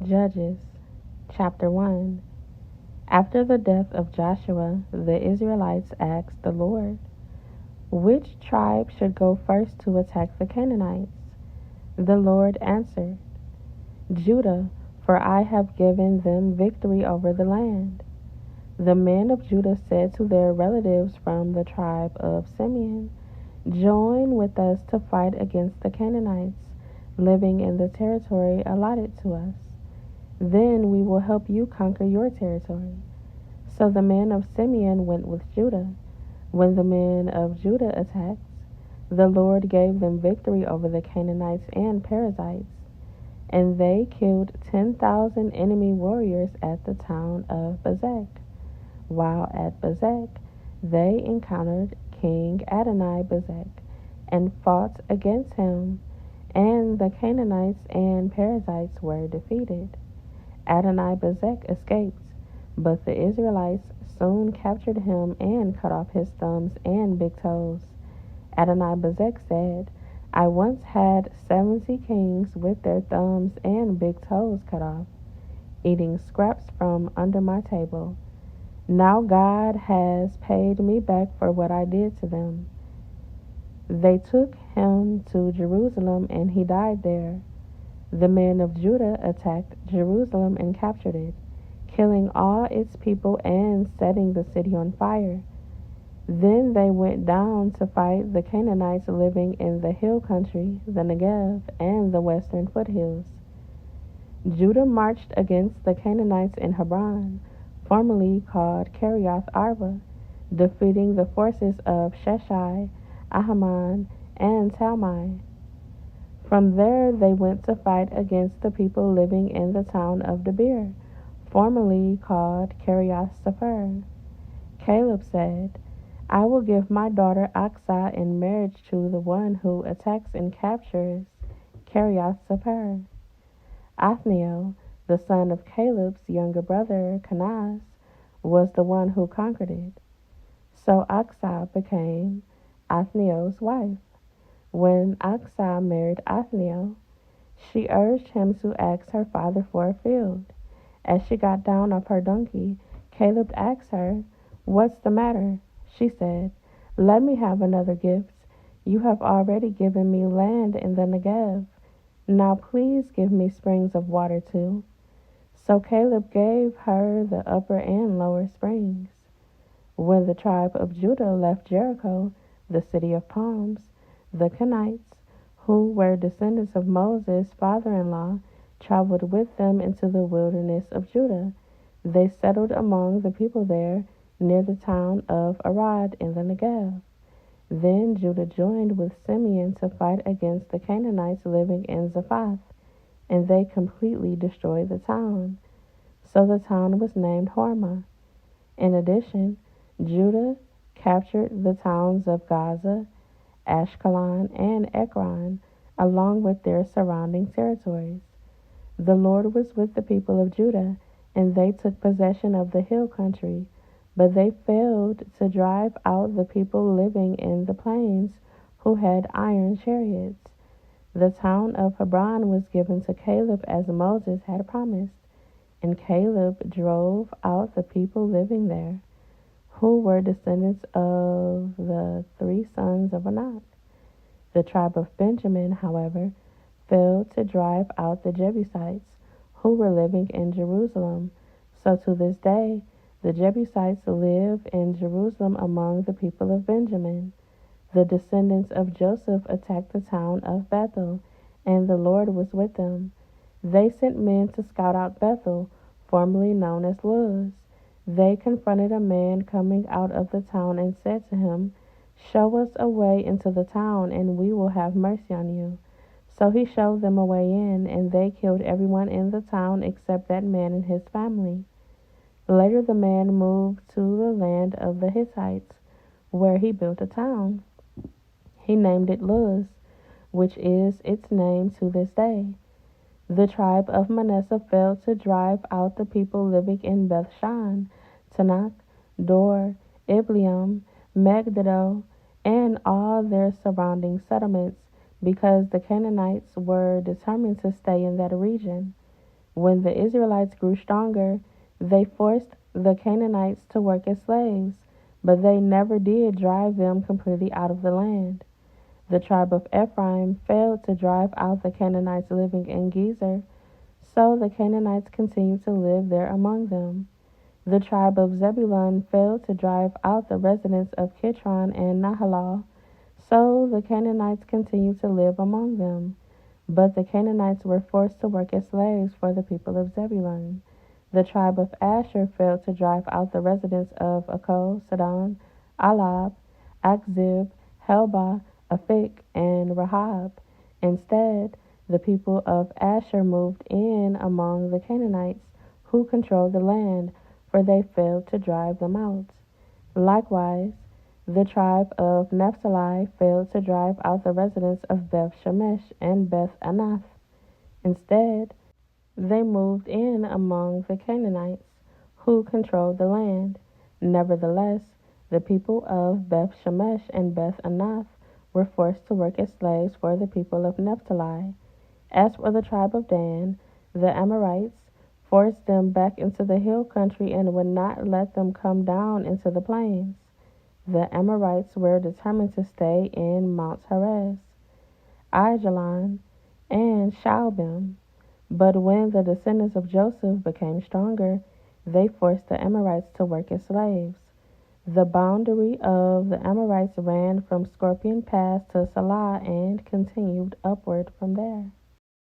Judges, chapter 1. After the death of Joshua, the Israelites asked the Lord, "Which tribe should go first to attack the Canaanites?" The Lord answered, "Judah, for I have given them victory over the land." The men of Judah said to their relatives from the tribe of Simeon, "Join with us to fight against the Canaanites living in the territory allotted to us. Then we will help you conquer your territory." So the men of Simeon went with Judah. When the men of Judah attacked, the Lord gave them victory over the Canaanites and Perizzites, and they killed 10,000 enemy warriors at the town of Bezek. While at Bezek, they encountered King Adoni-Bezek and fought against him, and the Canaanites and Perizzites were defeated. Adoni-Bezek escaped, but the Israelites soon captured him and cut off his thumbs and big toes. Adoni-Bezek said, "I once had 70 kings with their thumbs and big toes cut off, eating scraps from under my table. Now God has paid me back for what I did to them." They took him to Jerusalem and he died there. The men of Judah attacked Jerusalem and captured it, killing all its people and setting the city on fire. Then they went down to fight the Canaanites living in the hill country, the Negev, and the western foothills. Judah marched against the Canaanites in Hebron, formerly called Kiriath Arba, defeating the forces of Sheshai, Ahiman, and Talmai. From there they went to fight against the people living in the town of Debir, formerly called Kiriath Sefer. Caleb said, "I will give my daughter Aksah in marriage to the one who attacks and captures Kiriath Sefer." Othniel, the son of Caleb's younger brother Kenaz, was the one who conquered it. So Aksah became Othniel's wife. When Aksah married Othniel, she urged him to ask her father for a field. As she got down off her donkey, Caleb asked her, "What's the matter?" She said, "Let me have another gift. You have already given me land in the Negev. Now please give me springs of water too." So Caleb gave her the upper and lower springs. When the tribe of Judah left Jericho, the city of palms, the Kenites, who were descendants of Moses' father-in-law, traveled with them into the wilderness of Judah. They settled among the people there near the town of Arad in the Negev. Then Judah joined with Simeon to fight against the Canaanites living in Zaphath, and they completely destroyed the town. So the town was named Hormah. In addition, Judah captured the towns of Gaza, Ashkelon, and Ekron, along with their surrounding territories. The Lord was with the people of Judah, and they took possession of the hill country, but they failed to drive out the people living in the plains who had iron chariots. The town of Hebron was given to Caleb as Moses had promised, and Caleb drove out the people living there, who were descendants of the 3 sons of Anak. The tribe of Benjamin, however, failed to drive out the Jebusites, who were living in Jerusalem. So to this day, the Jebusites live in Jerusalem among the people of Benjamin. The descendants of Joseph attacked the town of Bethel, and the Lord was with them. They sent men to scout out Bethel, formerly known as Luz. They confronted a man coming out of the town and said to him, "Show us a way into the town, and we will have mercy on you." So he showed them a way in, and they killed everyone in the town except that man and his family. Later the man moved to the land of the Hittites, where he built a town. He named it Luz, which is its name to this day. The tribe of Manasseh failed to drive out the people living in Bethshan, Tanakh, Dor, Ibleam, Megiddo, and all their surrounding settlements, because the Canaanites were determined to stay in that region. When the Israelites grew stronger, they forced the Canaanites to work as slaves, but they never did drive them completely out of the land. The tribe of Ephraim failed to drive out the Canaanites living in Gezer, so the Canaanites continued to live there among them. The tribe of Zebulun failed to drive out the residents of Kitron and Nahalal, so the Canaanites continued to live among them. But the Canaanites were forced to work as slaves for the people of Zebulun. The tribe of Asher failed to drive out the residents of Akko, Sidon, Alab, Akzib, Helbah, Afik, and Rahab. Instead, the people of Asher moved in among the Canaanites, who controlled the land, for they failed to drive them out. Likewise, the tribe of Naphtali failed to drive out the residents of Beth Shemesh and Beth Anath. Instead, they moved in among the Canaanites, who controlled the land. Nevertheless, the people of Beth Shemesh and Beth Anath were forced to work as slaves for the people of Naphtali. As for the tribe of Dan, the Amorites forced them back into the hill country and would not let them come down into the plains. The Amorites were determined to stay in Mount Heres, Aijalon, and Shaalbim. But when the descendants of Joseph became stronger, they forced the Amorites to work as slaves. The boundary of the Amorites ran from Scorpion Pass to Salah and continued upward from there.